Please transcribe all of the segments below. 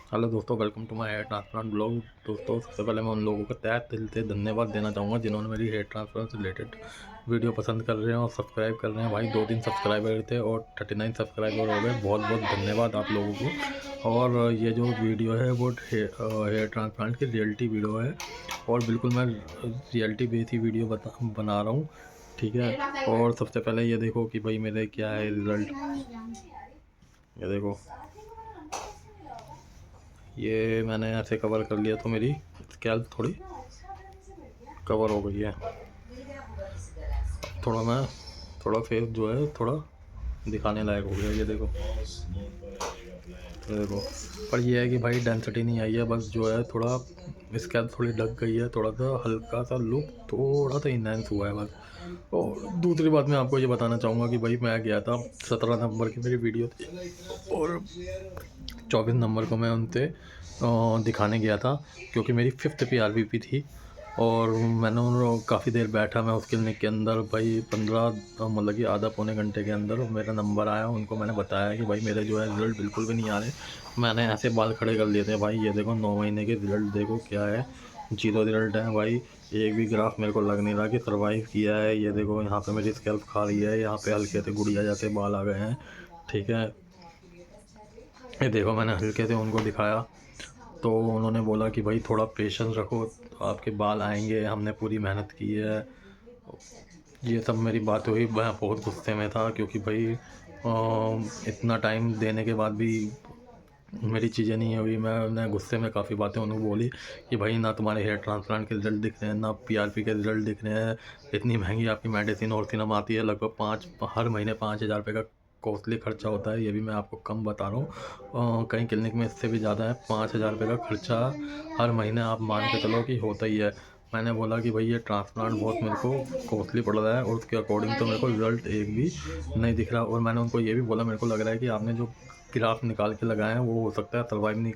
Hello दोस्तों, welcome to my hair transplant blog. दोस्तों, सबसे पहले मैं उन लोगों को तहे दिल से धन्यवाद देना चाहूँगा जिन्होंने मेरी हेयर ट्रांसप्लांट से रिलेटेड वीडियो पसंद कर रहे हैं और सब्सक्राइब कर रहे हैं। भाई 2-3 सब्सक्राइबर थे और 39 सब्सक्राइबर हो गए। बहुत बहुत धन्यवाद आप लोगों को। और ये जो वीडियो है वो हेयर ट्रांसप्लांट की रियलिटी वीडियो है और बिल्कुल मैं रियलिटी बेस्ड ही वीडियो बना रहा हूँ, ठीक है। और सबसे पहले ये देखो कि भाई मेरे क्या है रिज़ल्ट। ये देखो, ये मैंने ऐसे कवर कर लिया तो मेरी स्कैल्प थोड़ी कवर हो गई है। थोड़ा फेस जो है थोड़ा दिखाने लायक हो गया। ये देखो, ये देखो। पर ये है कि भाई डेंसिटी नहीं आई है, बस जो है थोड़ा स्कैल्प थोड़ी ढक गई है, थोड़ा सा हल्का सा लुक थोड़ा सा इन्हेंस हुआ है बस। और दूसरी बात मैं आपको ये बताना चाहूँगा कि भाई मैं गया था 17 नवंबर की मेरी वीडियो थी और 24 नंबर को मैं उनसे दिखाने गया था क्योंकि मेरी 5th PRVP थी। और मैंने उन काफ़ी देर बैठा मैं उस क्लिनिक के अंदर। भाई 15 मतलब कि आधा पौने घंटे के अंदर मेरा नंबर आया। उनको मैंने बताया कि भाई मेरे जो है रिज़ल्ट बिल्कुल भी नहीं आ रहे। मैंने ऐसे बाल खड़े कर लिए थे। भाई ये देखो 9 महीने के रिज़ल्ट देखो क्या है, 0 रिज़ल्ट है भाई। एक भी ग्राफ मेरे को लग नहीं रहा कि सर्वाइव किया है। ये देखो यहाँ पे मेरी स्कैल्प खा रही है, यहाँ पे हल्के से गुड़िया जैसे बाल आ गए हैं, ठीक है। ये देखो मैंने हल्के से उनको दिखाया तो उन्होंने बोला कि भाई थोड़ा पेशेंस रखो, आपके बाल आएंगे, हमने पूरी मेहनत की है। ये सब मेरी बात हुई। मैं बहुत गुस्से में था क्योंकि भाई इतना टाइम देने के बाद भी मेरी चीज़ें नहीं हुई। मैंने गुस्से में काफ़ी बातें उन्हें बोली कि भाई ना तुम्हारे हेयर ट्रांसप्लांट के रिज़ल्ट दिख रहे हैं, ना PRP के रिज़ल्ट दिख रहे हैं। इतनी महंगी आपकी मेडिसिन और सिनम आती है, लगभग हर महीने 5,000 रुपये का कॉस्टली खर्चा होता है। ये भी मैं आपको कम बता रहा हूँ, कहीं क्लिनिक में इससे भी ज़्यादा है। 5,000 रुपये का खर्चा हर महीने आप मान के चलो कि होता ही है। मैंने बोला कि भाई ये ट्रांसप्लांट बहुत मेरे को कॉस्टली पड़ रहा है और उसके अकॉर्डिंग तो मेरे को रिज़ल्ट एक भी नहीं दिख रहा। और मैंने उनको ये भी बोला मेरे को लग रहा है कि आपने जो ग्राफ निकाल के लगाए हैं वो हो सकता है सर्वाइव नहीं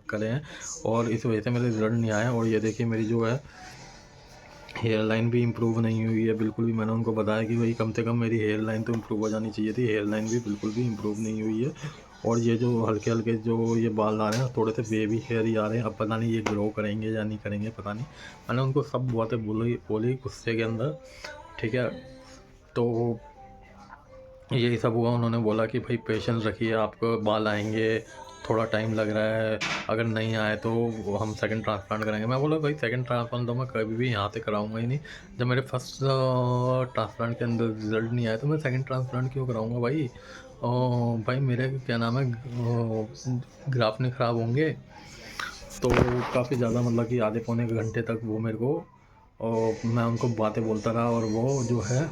करे हैं और इस वजह से मेरे रिज़ल्ट नहीं आए। और ये देखिए मेरी जो है हेयर लाइन भी इम्प्रूव नहीं हुई है बिल्कुल भी। मैंने उनको बताया कि भाई कम से कम मेरी हेयर लाइन तो इम्प्रूव हो जानी चाहिए थी। हेयर लाइन भी बिल्कुल भी इम्प्रूव नहीं हुई है। और ये जो हल्के हल्के जो ये बाल आ रहे हैं थोड़े से बेबी हेयर ही आ रहे हैं। अब पता नहीं ये ग्रो करेंगे या नहीं करेंगे, पता नहीं। मैंने उनको सब बातें बोली गुस्से के अंदर, ठीक है। तो यही सब हुआ। उन्होंने बोला कि भाई पेशेंस रखिए, आपको बाल आएंगे, थोड़ा टाइम लग रहा है, अगर नहीं आए तो हम सेकंड ट्रांसप्लांट करेंगे। मैं बोला भाई सेकंड ट्रांसप्लांट तो मैं कभी भी यहाँ से कराऊंगा ही नहीं। जब मेरे फर्स्ट ट्रांसप्लांट के अंदर रिजल्ट नहीं आया तो मैं सेकंड ट्रांसप्लांट क्यों कराऊंगा भाई। भाई मेरे क्या नाम है, ग्राफ नहीं ख़राब होंगे। तो काफ़ी ज़्यादा मतलब कि आधे पौने घंटे तक वो मेरे को और मैं उनको बातें बोलता रहा और वो जो है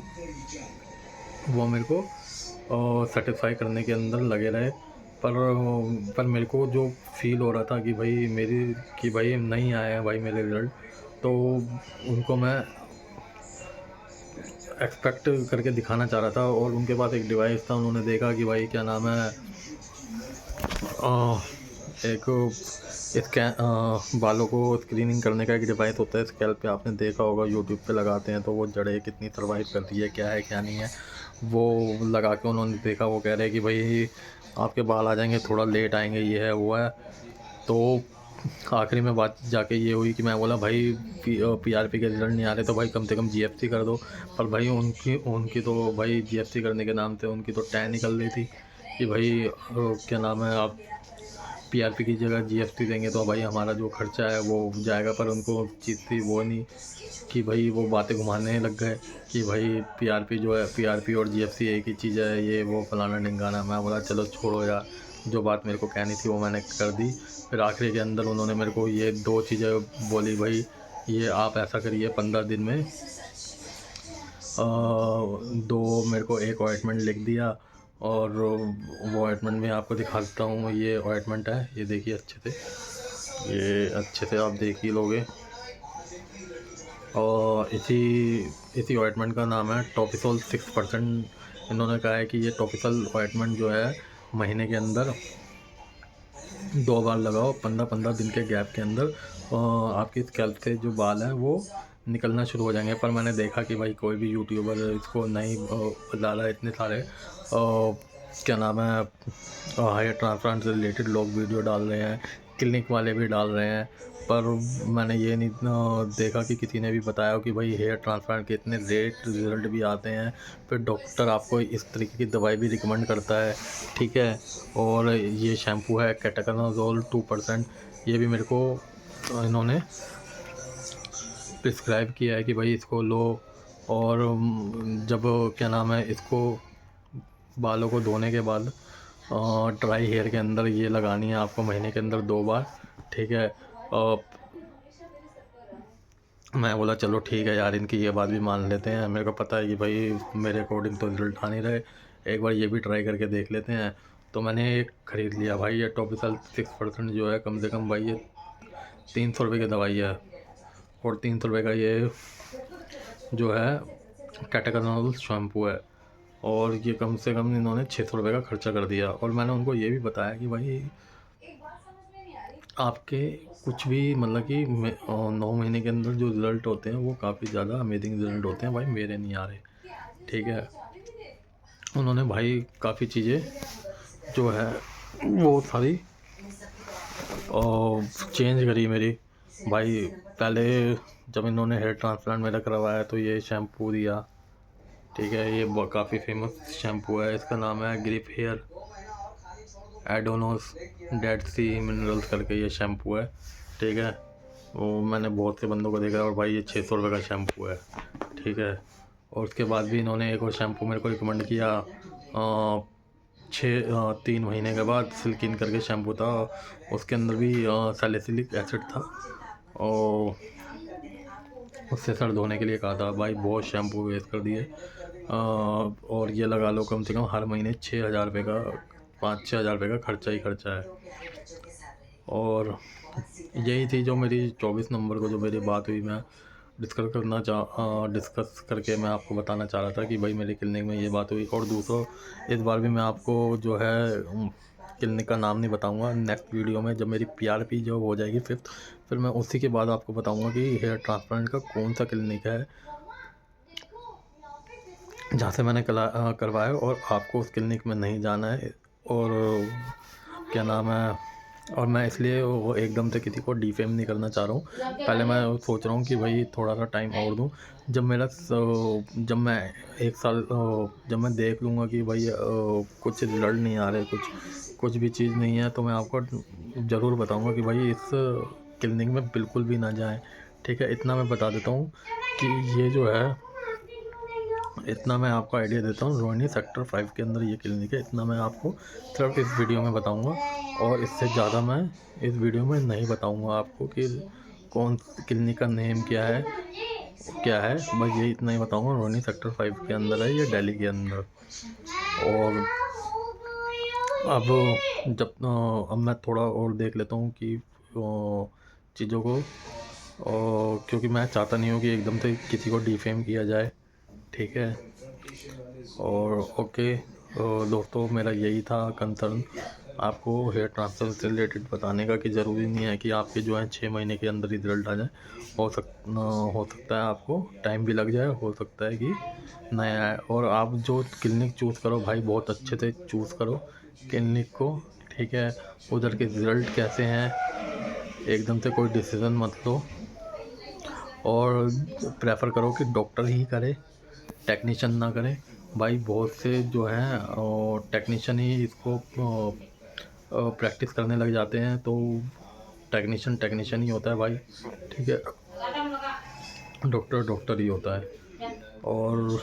वो मेरे को सेटिस्फाई करने के अंदर लगे रहे। पर मेरे को जो फील हो रहा था कि भाई नहीं आया है भाई मेरे रिज़ल्ट, तो उनको मैं एक्सपेक्ट करके दिखाना चाह रहा था। और उनके पास एक डिवाइस था, उन्होंने देखा कि भाई क्या नाम है, एक बालों को स्क्रीनिंग करने का एक डिवाइस होता है स्कैल्प पे, आपने देखा होगा यूट्यूब पे लगाते हैं तो वो जड़ें कितनी सर्वाइव करती है क्या नहीं है। वो लगा के उन्होंने देखा, वो कह रहे हैं कि भाई आपके बाल आ जाएंगे, थोड़ा लेट आएंगे, ये है वो है। तो आखिरी में बात जाके ये हुई कि मैं बोला भाई PRP के रिज़ल्ट नहीं आ रहे तो भाई कम से कम GFC कर दो। पर भाई उनकी उनकी तो भाई GFC करने के नाम से उनकी तो टैन निकल रही थी कि भाई क्या नाम है, आप PRP की जगह GFC देंगे तो भाई हमारा जो खर्चा है वो जाएगा। पर उनको चीज़ थी वो नहीं कि भाई वो बातें घुमाने लग गए कि भाई PRP जो है, PRP और GFC एक ही चीज़ है, ये वो फलाना ढिंगाना। मैं बोला चलो छोड़ो यार, जो बात मेरे को कहनी थी वो मैंने कर दी। फिर आखिरी के अंदर उन्होंने मेरे को ये 2 चीज़ें बोली, भाई ये आप ऐसा करिए 15 दिन में 2 मेरे को एक ऑइंटमेंट लिख दिया। और वो ऑइंटमेंट में आपको दिखा देता हूँ। ये ऑइंटमेंट है, ये देखिए अच्छे से, ये अच्छे से आप देख ही लोगे। और इसी ऑइंटमेंट का नाम है टॉपिसोल 6%। इन्होंने कहा है कि ये टॉपिकल ऑइंटमेंट जो है महीने के अंदर 2 बार लगाओ, 15-15 दिन के गैप के अंदर आपकी स्कैल्प से जो बाल हैं वो निकलना शुरू हो जाएंगे। पर मैंने देखा कि भाई कोई भी यूट्यूबर इसको नहीं ला रहा है। इतने सारे क्या नाम है, हेयर ट्रांसप्लांट से रिलेटेड लोग वीडियो डाल रहे हैं, क्लिनिक वाले भी डाल रहे हैं, पर मैंने ये नहीं देखा कि किसी ने भी बताया हो कि भाई हेयर ट्रांसप्लांट के इतने रेट रिज़ल्ट भी आते हैं, फिर डॉक्टर आपको इस तरीके की दवाई भी रिकमेंड करता है, ठीक है। और ये शैम्पू है केटाकोनाजोल 2%, ये भी मेरे को इन्होंने प्रिस्क्राइब किया है कि भाई इसको लो। और जब क्या नाम है, इसको बालों को धोने के बाद ड्राई हेयर के अंदर ये लगानी है आपको महीने के अंदर 2 बार, ठीक है। मैं बोला चलो ठीक है यार, इनकी ये बात भी मान लेते हैं, मेरे को पता है कि भाई मेरे अकॉर्डिंग तो रिजल्ट आ नहीं रहे, एक बार ये भी ट्राई करके देख लेते हैं। तो मैंने एक ख़रीद लिया भाई, ये टॉपिकल 6% जो है, कम से कम भाई ये 300 रुपये की दवाई है, और 300 रुपये का ये जो है कैटाकोनाजोल शैम्पू है, और ये कम से कम इन्होंने 600 रुपये का खर्चा कर दिया। और मैंने उनको ये भी बताया कि भाई आपके कुछ भी मतलब कि 9 महीने के अंदर जो रिज़ल्ट होते हैं वो काफ़ी ज़्यादा अमेजिंग रिज़ल्ट होते हैं भाई, मेरे नहीं आ रहे, ठीक है। उन्होंने भाई काफ़ी चीज़ें जो है वो सारी चेंज करी मेरी भाई। पहले जब इन्होंने हेयर ट्रांसप्लांट मेरा करवाया तो ये शैम्पू दिया, ठीक है। ये काफ़ी फेमस शैम्पू है, इसका नाम है ग्रिप हेयर एडोनोस डेड सी मिनरल्स करके ये शैम्पू है, ठीक है। वो मैंने बहुत से बंदों को देखा है, और भाई ये 600 रुपये का शैम्पू है, ठीक है। और उसके बाद भी इन्होंने एक और शैम्पू मेरे को रिकमेंड किया, 3 महीने के बाद, सिल्किन करके शैम्पू था, उसके अंदर भी सैलिसिलिक एसिड था, और उससे सर धोने के लिए कहा था। भाई बहुत शैम्पू वेस्ट कर दिए, और ये लगा लो कम से कम हर महीने 6,000 रुपये का, 5-6 हज़ार रुपये का खर्चा ही खर्चा है। और यही थी जो मेरी 24 नंबर को जो मेरी बात हुई, मैं डिस्कस करके मैं आपको बताना चाह रहा था कि भाई मेरी क्लिनिक में ये बात हुई। और दूसरा, इस बार भी मैं आपको जो है क्लिनिक का नाम नहीं बताऊंगा, नेक्स्ट वीडियो में जब मेरी PRP जो हो जाएगी 5th, फिर मैं उसी के बाद आपको बताऊंगा कि हेयर ट्रांसप्लांट का कौन सा क्लिनिक है जहाँ से मैंने करवाया, और आपको उस क्लिनिक में नहीं जाना है। और क्या नाम है, और मैं इसलिए वो एकदम से किसी को डिफेम नहीं करना चाह रहा हूँ, पहले मैं सोच रहा हूँ कि भाई थोड़ा सा टाइम और दूँ। जब मैं 1 साल जब मैं देख लूँगा कि भाई कुछ रिजल्ट नहीं आ रहे, कुछ भी चीज़ नहीं है, तो मैं आपको ज़रूर बताऊँगा कि भाई इस क्लिनिक में बिल्कुल भी ना जाएँ, ठीक है। इतना मैं बता देता हूँ कि ये जो है, इतना मैं आपको आइडिया देता हूँ, रोहिणी सेक्टर 5 के अंदर ये क्लिनिक है, इतना मैं आपको सिर्फ इस वीडियो में बताऊँगा, और इससे ज़्यादा मैं इस वीडियो में नहीं बताऊँगा आपको कि कौन क्लिनिक का नेम क्या है, बस ये इतना ही बताऊँगा। रोहिणी सेक्टर 5 के अंदर है, ये दिल्ली के अंदर। और अब मैं थोड़ा और देख लेता हूँ कि चीज़ों को, क्योंकि मैं चाहता नहीं हूँ कि एकदम से किसी को डिफेम किया जाए, ठीक है। और ओके दोस्तों, मेरा यही था कंसर्न आपको हेयर ट्रांसफर से रिलेटेड बताने का, कि ज़रूरी नहीं है कि आपके जो है 6 महीने के अंदर रिजल्ट आ जाए। हो सकता है आपको टाइम भी लग जाए, हो सकता है कि नया है। और आप जो क्लिनिक चूज़ करो भाई, बहुत अच्छे से चूज़ करो क्लिनिक को, ठीक है। उधर के रिज़ल्ट कैसे हैं, एकदम से कोई डिसीज़न मत लो, और प्रेफर करो कि डॉक्टर ही करे, टेक्नीशियन ना करे भाई। बहुत से जो हैं टेक्नीशियन ही इसको प्रैक्टिस करने लग जाते हैं, तो टेक्नीशियन ही होता है भाई, ठीक है। डॉक्टर ही होता है। और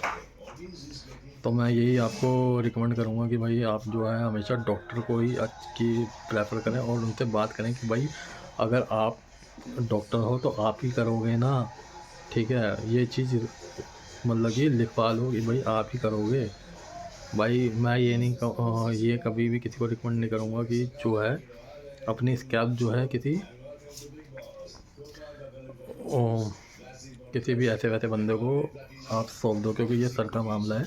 तो मैं यही आपको रिकमेंड करूँगा कि भाई आप जो है हमेशा डॉक्टर को ही की प्रेफर करें, और उनसे बात करें कि भाई अगर आप डॉक्टर हो तो आप ही करोगे ना, ठीक है। ये चीज़ मतलब कि लिखवा लो कि भाई आप ही करोगे भाई। मैं ये कभी भी किसी को रिकमेंड नहीं करूँगा कि जो है अपनी स्कैल्प जो है किसी भी ऐसे वैसे बंदे को आप सौंप दो, क्योंकि ये सर का मामला है,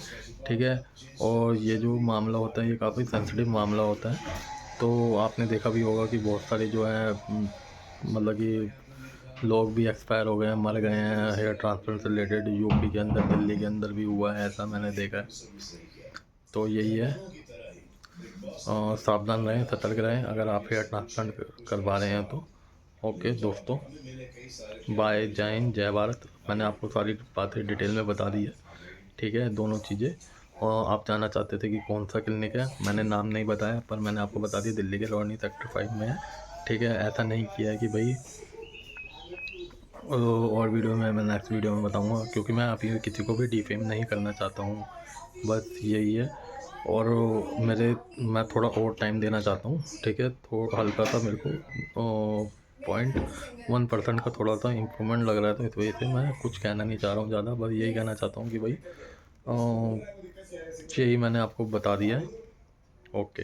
ठीक है। और ये जो मामला होता है ये काफ़ी सेंसिटिव मामला होता है। तो आपने देखा भी होगा कि बहुत सारे जो है मतलब कि लोग भी एक्सपायर हो गए हैं, मर गए हैं हेयर ट्रांसप्लांट से रिलेटेड, यूपी के अंदर, दिल्ली के अंदर भी हुआ है, ऐसा मैंने देखा है। तो यही है, सावधान रहें, सतर्क रहें अगर आप हेयर ट्रांसप्लांट करवा रहे हैं तो। ओके दोस्तों, बाय, जय हिंद, जय भारत। मैंने आपको सारी बातें डिटेल में बता दी है, ठीक है, दोनों चीज़ें। और आप जानना चाहते थे कि कौन सा क्लिनिक है, मैंने नाम नहीं बताया, पर मैंने आपको बता दिया दिल्ली के रोहिणी सेक्टर 5 में है, ठीक है। ऐसा नहीं किया है कि भाई और वीडियो में मैं नेक्स्ट वीडियो में बताऊंगा, क्योंकि मैं अभी किसी को भी डिफेम नहीं करना चाहता हूँ, बस यही है। और मैं थोड़ा और टाइम देना चाहता हूँ, ठीक है। थोड़ा हल्का सा मेरे को 0.1% का थोड़ा सा इम्प्रूवमेंट लग रहा है, तो इस वजह से मैं कुछ कहना नहीं चाह रहा हूँ ज़्यादा, बस यही कहना चाहता हूँ कि भाई यही मैंने आपको बता दिया है। ओके।